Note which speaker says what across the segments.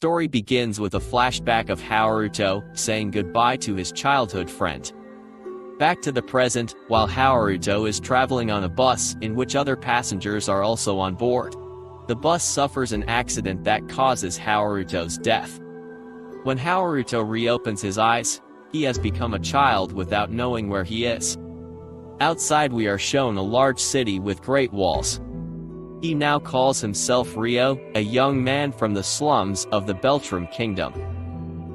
Speaker 1: story begins with a flashback of Haruto saying goodbye to his childhood friend. Back to the present, while Haruto is traveling on a bus in which other passengers are also on board. The bus suffers an accident that causes Haruto's death. When Haruto reopens his eyes, he has become a child without knowing where he is. Outside we are shown a large city with great walls. He now calls himself Ryo, a young man from the slums of the Bertram Kingdom.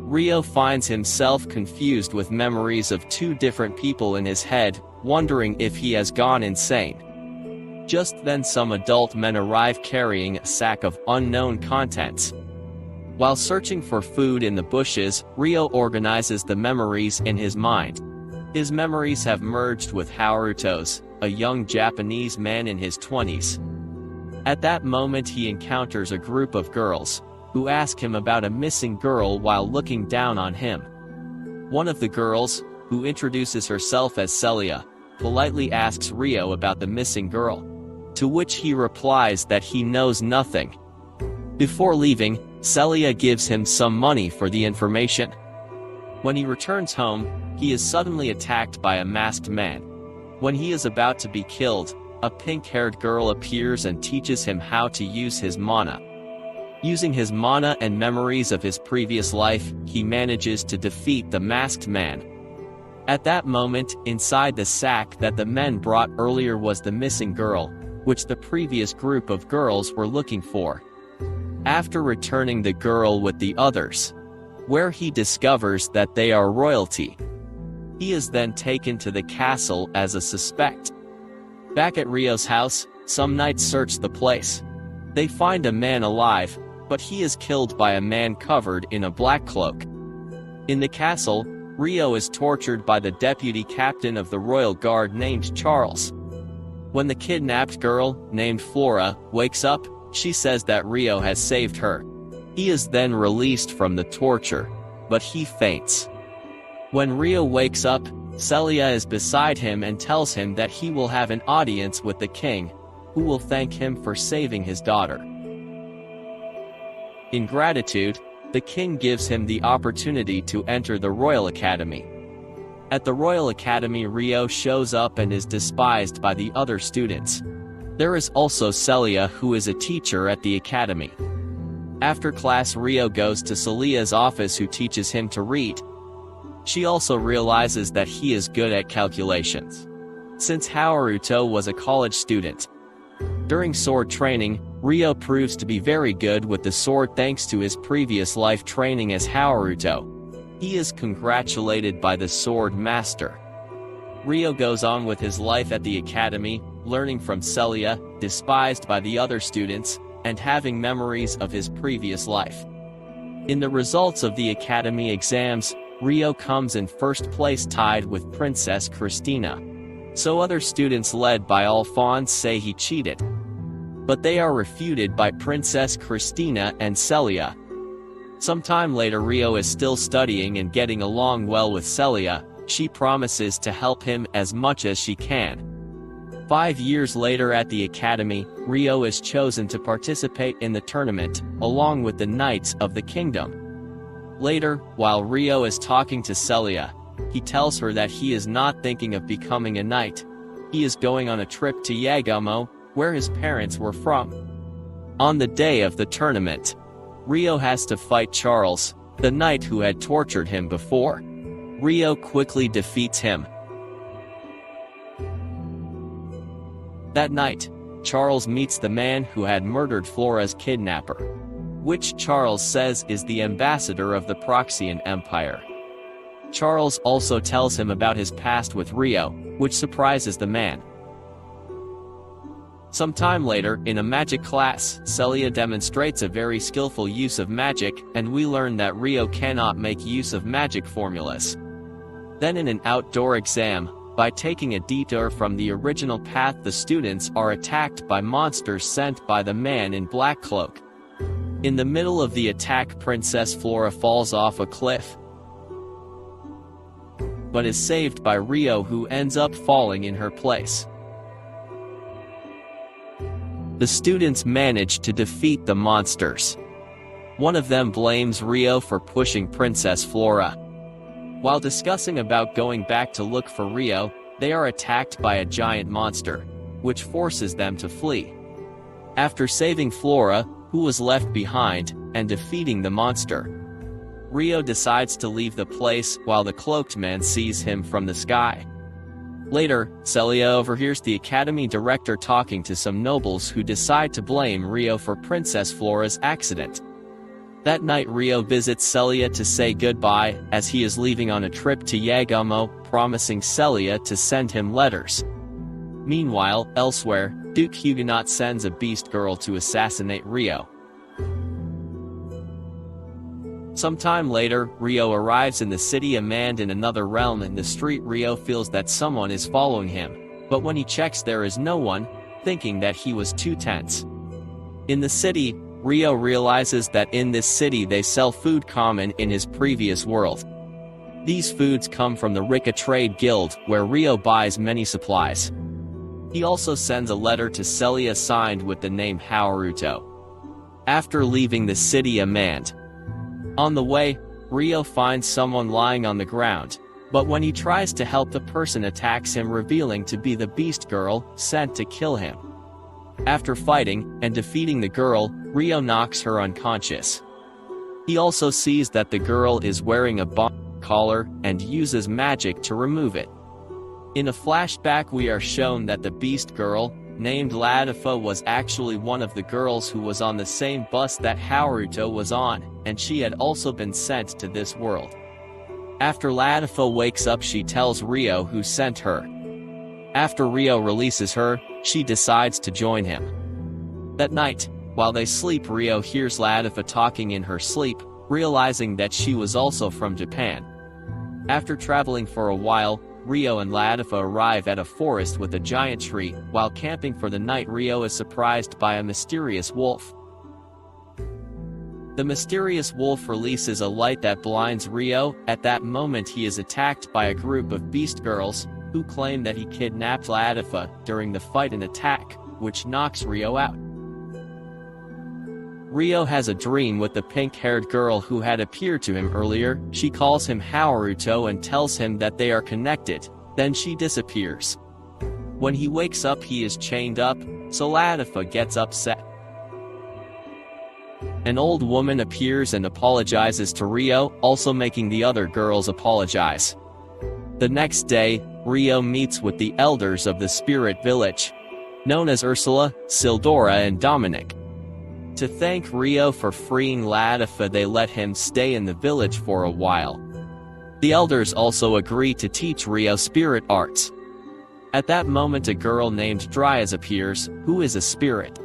Speaker 1: Ryo finds himself confused with memories of two different people in his head, wondering if he has gone insane. Just then some adult men arrive carrying a sack of unknown contents. While searching for food in the bushes, Ryo organizes the memories in his mind. His memories have merged with Haruto's, a young Japanese man in his 20s. At that moment he encounters a group of girls, who ask him about a missing girl while looking down on him. One of the girls, who introduces herself as Celia, politely asks Ryo about the missing girl, to which he replies that he knows nothing. Before leaving, Celia gives him some money for the information. When he returns home, he is suddenly attacked by a masked man. When he is about to be killed, a pink-haired girl appears and teaches him how to use his mana. Using his mana and memories of his previous life, he manages to defeat the masked man. At that moment, inside the sack that the men brought earlier was the missing girl, which the previous group of girls were looking for. After returning the girl with the others, where he discovers that they are royalty, he is then taken to the castle as a suspect. Back at Ryo's house, some knights search the place. They find a man alive, but he is killed by a man covered in a black cloak. In the castle, Ryo is tortured by the deputy captain of the royal guard named Charles. When the kidnapped girl, named Flora, wakes up, she says that Ryo has saved her. He is then released from the torture, but he faints. When Ryo wakes up, Celia is beside him and tells him that he will have an audience with the king, who will thank him for saving his daughter. In gratitude, the king gives him the opportunity to enter the Royal Academy. At the Royal Academy, Ryo shows up and is despised by the other students. There is also Celia, who is a teacher at the academy. After class, Ryo goes to Celia's office, who teaches him to read. She also realizes that he is good at calculations, since Haruto was a college student. During sword training, Ryo proves to be very good with the sword thanks to his previous life training as Haruto. He is congratulated by the sword master. Ryo goes on with his life at the academy, learning from Celia, despised by the other students, and having memories of his previous life. In the results of the academy exams, Ryo comes in first place, tied with Princess Christina. So other students led by Alphonse say he cheated. But they are refuted by Princess Christina and Celia. Sometime later, Ryo is still studying and getting along well with Celia. She promises to help him as much as she can. 5 years later at the academy, Ryo is chosen to participate in the tournament, along with the Knights of the Kingdom. Later, while Ryo is talking to Celia, he tells her that he is not thinking of becoming a knight. He is going on a trip to Yagumo, where his parents were from. On the day of the tournament, Ryo has to fight Charles, the knight who had tortured him before. Ryo quickly defeats him. That night, Charles meets the man who had murdered Flora's kidnapper, which Charles says is the ambassador of the Proxian Empire. Charles also tells him about his past with Ryo, which surprises the man. Some time later, in a magic class, Celia demonstrates a very skillful use of magic, and we learn that Ryo cannot make use of magic formulas. Then in an outdoor exam, by taking a detour from the original path, the students are attacked by monsters sent by the man in black cloak. In the middle of the attack, Princess Flora falls off a cliff, but is saved by Ryo, who ends up falling in her place. The students manage to defeat the monsters. One of them blames Rio for pushing Princess Flora. While discussing about going back to look for Rio, they are attacked by a giant monster, which forces them to flee. After saving Flora, who was left behind, and defeating the monster, Rio decides to leave the place while the cloaked man sees him from the sky. Later, Celia overhears the academy director talking to some nobles who decide to blame Rio for Princess Flora's accident. That night Rio visits Celia to say goodbye, as he is leaving on a trip to Yagumo, promising Celia to send him letters. Meanwhile, elsewhere, Duke Huguenot sends a beast girl to assassinate Rio. Sometime later, Rio arrives in the city Amand in another realm. In the street Rio feels that someone is following him, but when he checks there is no one, thinking that he was too tense. In the city, Rio realizes that in this city they sell food common in his previous world. These foods come from the Rika Trade Guild, where Rio buys many supplies. He also sends a letter to Celia signed with the name Haruto. After leaving the city Amand, on the way, Rio finds someone lying on the ground, but when he tries to help, the person attacks him, revealing to be the beast girl sent to kill him. After fighting and defeating the girl, Rio knocks her unconscious. He also sees that the girl is wearing a bomb collar and uses magic to remove it. In a flashback we are shown that the beast girl, named Latifa, was actually one of the girls who was on the same bus that Haruto was on, and she had also been sent to this world. After Latifa wakes up, she tells Rio who sent her. After Rio releases her, she decides to join him. That night, while they sleep, Rio hears Latifa talking in her sleep, realizing that she was also from Japan. After traveling for a while, Rio and Latifa arrive at a forest with a giant tree. While camping for the night, Rio is surprised by a mysterious wolf. The mysterious wolf releases a light that blinds Rio. At that moment he is attacked by a group of beast girls, who claim that he kidnapped Latifa during the fight and attack, which knocks Rio out. Rio has a dream with the pink-haired girl who had appeared to him earlier. She calls him Haruto and tells him that they are connected, then she disappears. When he wakes up he is chained up, so Latifa gets upset. An old woman appears and apologizes to Rio, also making the other girls apologize. The next day, Rio meets with the elders of the spirit village, known as Ursula, Sildora and Dominic. To thank Rio for freeing Latifa, they let him stay in the village for a while. The elders also agree to teach Rio spirit arts. At that moment a girl named Dryas appears, who is a spirit.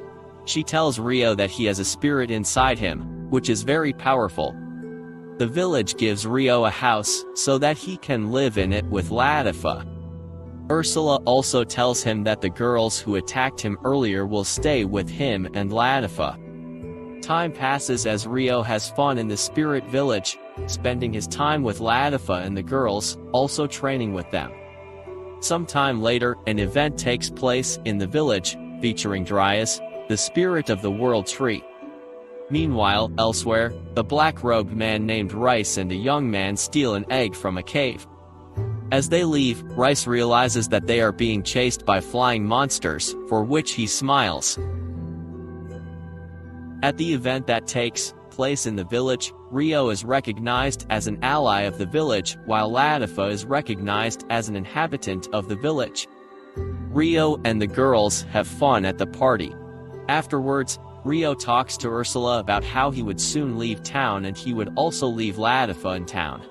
Speaker 1: She tells Rio that he has a spirit inside him, which is very powerful. The village gives Rio a house, so that he can live in it with Latifa. Ursula also tells him that the girls who attacked him earlier will stay with him and Latifa. Time passes as Rio has fun in the spirit village, spending his time with Latifa and the girls, also training with them. Sometime later, an event takes place in the village, featuring Dryas, the spirit of the world tree. Meanwhile, elsewhere, a black-robed man named Rice and a young man steal an egg from a cave. As they leave, Rice realizes that they are being chased by flying monsters, for which he smiles. At the event that takes place in the village, Rio is recognized as an ally of the village, while Latifa is recognized as an inhabitant of the village. Rio and the girls have fun at the party. Afterwards, Rio talks to Ursula about how he would soon leave town and he would also leave Latifa in town.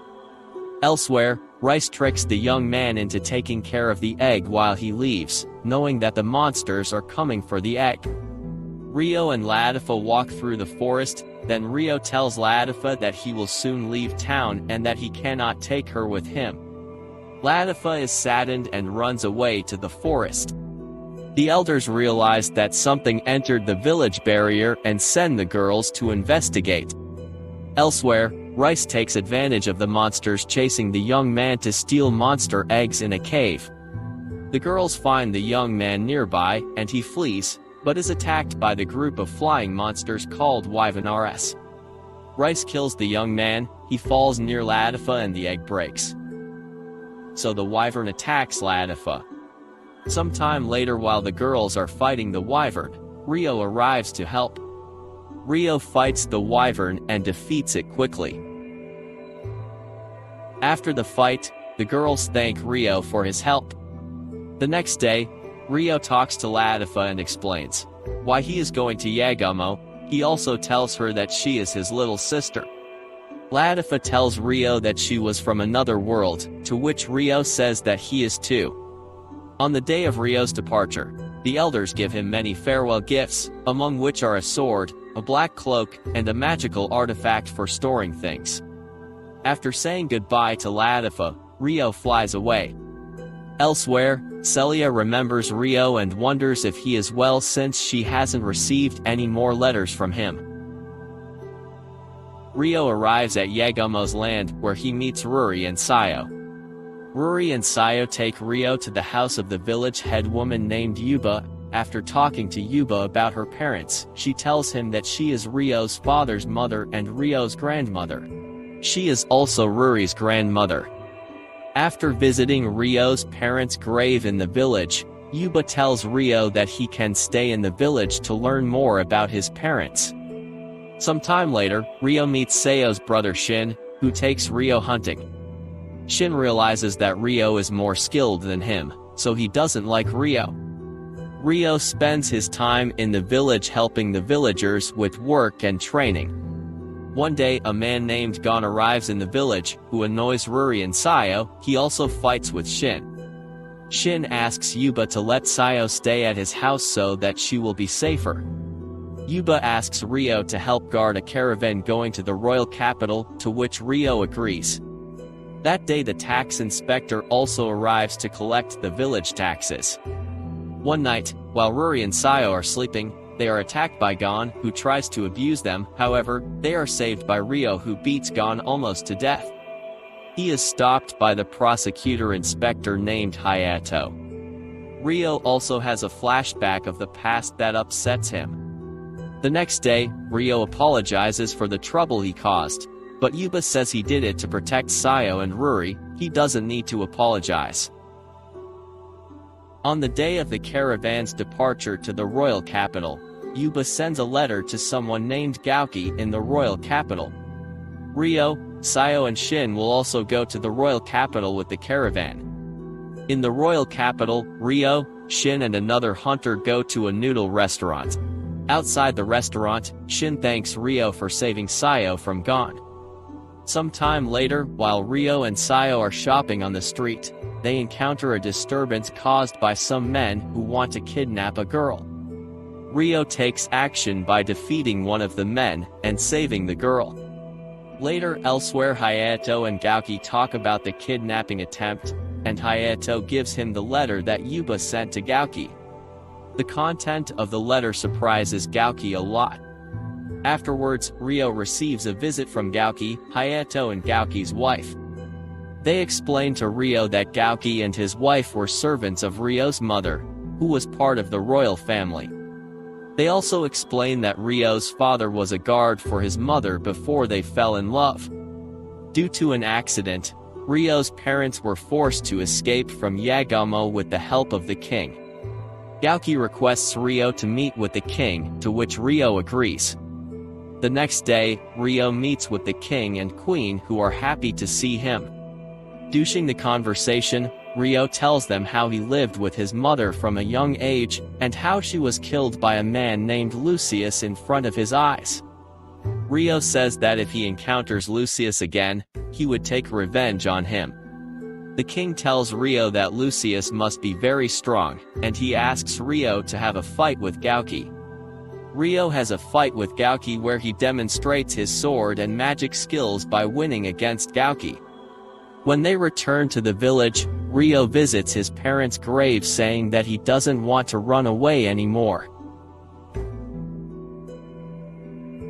Speaker 1: Elsewhere, Rice tricks the young man into taking care of the egg while he leaves, knowing that the monsters are coming for the egg. Rio and Latifa walk through the forest, then Rio tells Latifa that he will soon leave town and that he cannot take her with him. Latifa is saddened and runs away to the forest. The elders realize that something entered the village barrier and send the girls to investigate. Elsewhere, Rice takes advantage of the monsters chasing the young man to steal monster eggs in a cave. The girls find the young man nearby, and he flees, but is attacked by the group of flying monsters called Wyvernars. Rice kills the young man, he falls near Latifa and the egg breaks. So the wyvern attacks Latifa. Sometime later, while the girls are fighting the wyvern, Rio arrives to help. Rio fights the wyvern and defeats it quickly. After the fight, the girls thank Rio for his help. The next day, Rio talks to Latifa and explains why he is going to Yagumo. He also tells her that she is his little sister. Latifa tells Rio that she was from another world, to which Rio says that he is too. On the day of Rio's departure, the elders give him many farewell gifts, among which are a sword, a black cloak, and a magical artifact for storing things. After saying goodbye to Latifa, Rio flies away. Elsewhere, Celia remembers Rio and wonders if he is well since she hasn't received any more letters from him. Rio arrives at Yagumo's land where he meets Ruri and Sayo. Ruri and Sayo take Rio to the house of the village head woman named Yuba. After talking to Yuba about her parents, she tells him that she is Rio's father's mother and Rio's grandmother. She is also Ruri's grandmother. After visiting Rio's parents' grave in the village, Yuba tells Rio that he can stay in the village to learn more about his parents. Sometime later, Rio meets Sayo's brother Shin, who takes Rio hunting. Shin realizes that Rio is more skilled than him, so he doesn't like Rio. Rio spends his time in the village helping the villagers with work and training. One day, a man named Gon arrives in the village, who annoys Ruri and Sayo. He also fights with Shin. Shin asks Yuba to let Sayo stay at his house so that she will be safer. Yuba asks Rio to help guard a caravan going to the royal capital, to which Rio agrees. That day, the tax inspector also arrives to collect the village taxes. One night, while Ruri and Sayo are sleeping, they are attacked by Gon, who tries to abuse them. However, they are saved by Rio, who beats Gon almost to death. He is stopped by the prosecutor inspector named Hayato. Rio also has a flashback of the past that upsets him. The next day, Rio apologizes for the trouble he caused, but Yuba says he did it to protect Sayo and Ruri. He doesn't need to apologize. On the day of the caravan's departure to the royal capital, Yuba sends a letter to someone named Gouki in the royal capital. Rio, Sayo and Shin will also go to the royal capital with the caravan. In the royal capital, Rio, Shin and another hunter go to a noodle restaurant. Outside the restaurant, Shin thanks Rio for saving Sayo from Gon. Sometime later, while Rio and Sayo are shopping on the street, they encounter a disturbance caused by some men who want to kidnap a girl. Rio takes action by defeating one of the men and saving the girl. Later, elsewhere, Hayato and Gouki talk about the kidnapping attempt, and Hayato gives him the letter that Yuba sent to Gouki. The content of the letter surprises Gouki a lot. Afterwards, Rio receives a visit from Gouki, Hayato and Gouki's wife. They explain to Rio that Gouki and his wife were servants of Rio's mother, who was part of the royal family. They also explain that Rio's father was a guard for his mother before they fell in love. Due to an accident, Rio's parents were forced to escape from Yagumo with the help of the king. Gouki requests Rio to meet with the king, to which Rio agrees. The next day, Rio meets with the king and queen, who are happy to see him. Douching the conversation, Rio tells them how he lived with his mother from a young age, and how she was killed by a man named Lucius in front of his eyes. Rio says that if he encounters Lucius again, he would take revenge on him. The king tells Rio that Lucius must be very strong, and he asks Rio to have a fight with Gouki. Rio has a fight with Gouki where he demonstrates his sword and magic skills by winning against Gouki. When they return to the village, Rio visits his parents' grave, saying that he doesn't want to run away anymore.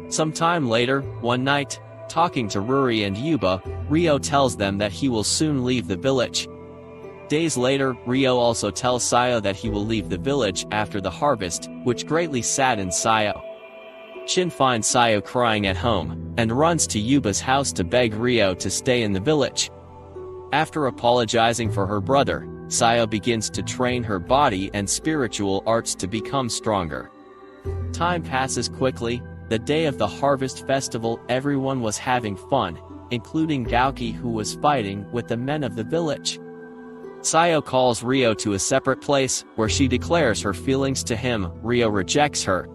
Speaker 1: Sometime later, one night, talking to Ruri and Yuba, Rio tells them that he will soon leave the village. Days later, Rio also tells Sayo that he will leave the village after the harvest, which greatly saddens Sayo. Shin finds Sayo crying at home, and runs to Yuba's house to beg Ryo to stay in the village. After apologizing for her brother, Sayo begins to train her body and spiritual arts to become stronger. Time passes quickly. The day of the harvest festival, everyone was having fun, including Gouki, who was fighting with the men of the village. Sayo calls Ryo to a separate place, where she declares her feelings to him. Ryo rejects her.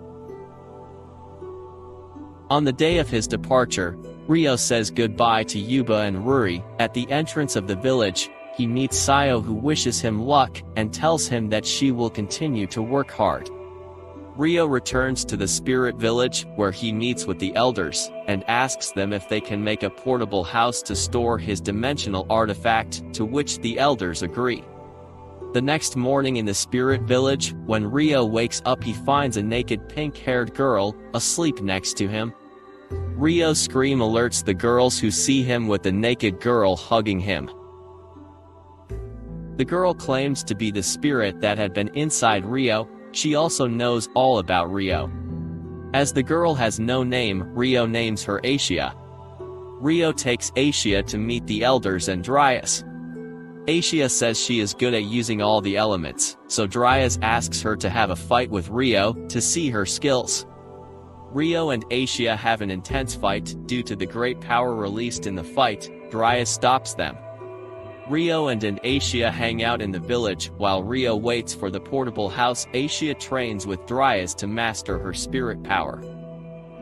Speaker 1: On the day of his departure, Ryo says goodbye to Yuba and Ruri. At the entrance of the village, he meets Sayo, who wishes him luck and tells him that she will continue to work hard. Ryo returns to the spirit village, where he meets with the elders, and asks them if they can make a portable house to store his dimensional artifact, to which the elders agree. The next morning in the spirit village, when Ryo wakes up, he finds a naked pink-haired girl asleep next to him. Ryo's scream alerts the girls, who see him with the naked girl hugging him. The girl claims to be the spirit that had been inside Ryo. She also knows all about Ryo. As the girl has no name, Ryo names her Asia. Ryo takes Asia to meet the elders and Dryas. Asia says she is good at using all the elements, so Dryas asks her to have a fight with Ryo to see her skills. Ryo and Asia have an intense fight. Due to the great power released in the fight, Dryas stops them. Ryo and Asia hang out in the village. While Ryo waits for the portable house, Asia trains with Dryas to master her spirit power.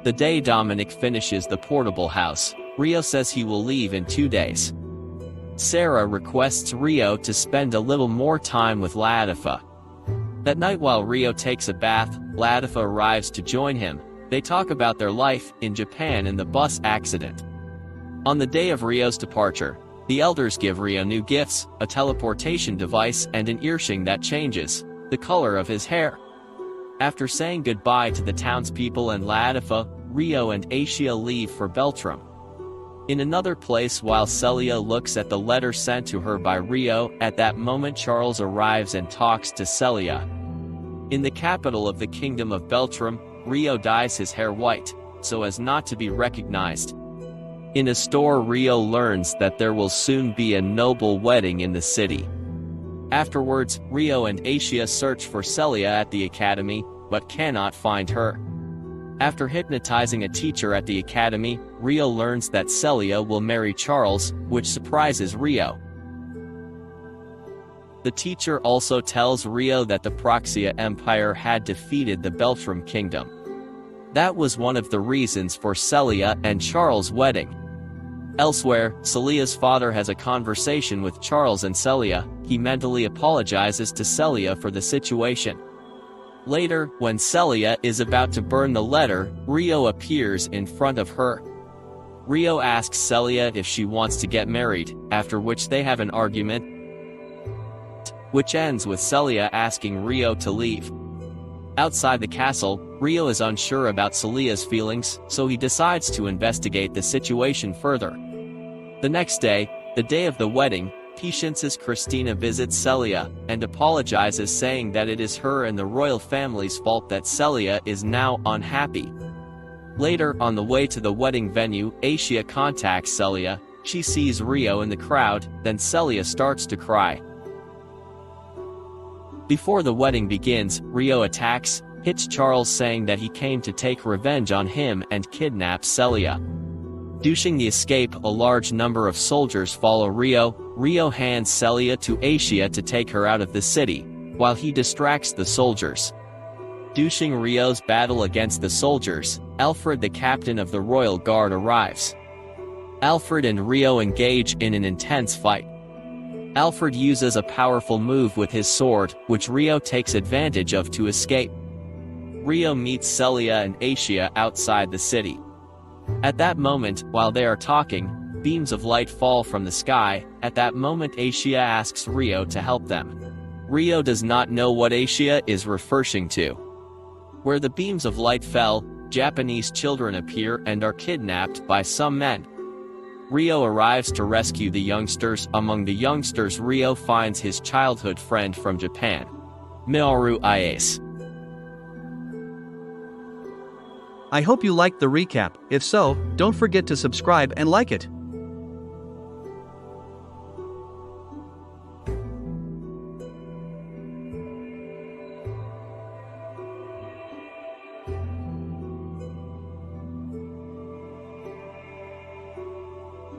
Speaker 1: The day Dominic finishes the portable house, Ryo says he will leave in 2 days. Sarah requests Ryo to spend a little more time with Latifa. That night, while Ryo takes a bath, Latifa arrives to join him. They talk about their life in Japan and the bus accident. On the day of Ryo's departure, the elders give Ryo new gifts, a teleportation device and an earring that changes the color of his hair. After saying goodbye to the townspeople and Latifa, Ryo and Asia leave for Bertram. In another place, while Celia looks at the letter sent to her by Ryo, at that moment Charles arrives and talks to Celia. In the capital of the kingdom of Bertram, Ryo dyes his hair white, so as not to be recognized. In a store, Ryo learns that there will soon be a noble wedding in the city. Afterwards, Ryo and Asia search for Celia at the academy, but cannot find her. After hypnotizing a teacher at the academy, Ryo learns that Celia will marry Charles, which surprises Ryo. The teacher also tells Ryo that the Proxia Empire had defeated the Bertram Kingdom. That was one of the reasons for Celia and Charles' wedding. Elsewhere, Celia's father has a conversation with Charles and Celia. He mentally apologizes to Celia for the situation. Later, when Celia is about to burn the letter, Ryo appears in front of her. Ryo asks Celia if she wants to get married, after which they have an argument, which ends with Celia asking Ryo to leave. Outside the castle, Ryo is unsure about Celia's feelings, so he decides to investigate the situation further. The next day, the day of the wedding, Patience's Christina visits Celia, and apologizes, saying that it is her and the royal family's fault that Celia is now unhappy. Later, on the way to the wedding venue, Asia contacts Celia. She sees Ryo in the crowd, then Celia starts to cry. Before the wedding begins, Ryo attacks, hits Charles, saying that he came to take revenge on him, and kidnaps Celia. Douching the escape, a large number of soldiers follow Ryo. Ryo hands Celia to Asia to take her out of the city, while he distracts the soldiers. Douching Ryo's battle against the soldiers, Alfred, the captain of the royal guard, arrives. Alfred and Ryo engage in an intense fight. Alfred uses a powerful move with his sword, which Ryo takes advantage of to escape. Ryo meets Celia and Asia outside the city. At that moment, while they are talking, beams of light fall from the sky. At that moment, Asia asks Ryo to help them. Ryo does not know what Asia is referring to. Where the beams of light fell, Japanese children appear and are kidnapped by some men. Ryo arrives to rescue the youngsters. Among the youngsters, Ryo finds his childhood friend from Japan, Mioru Iase.
Speaker 2: I hope you liked the recap. If so, don't forget to subscribe and like it.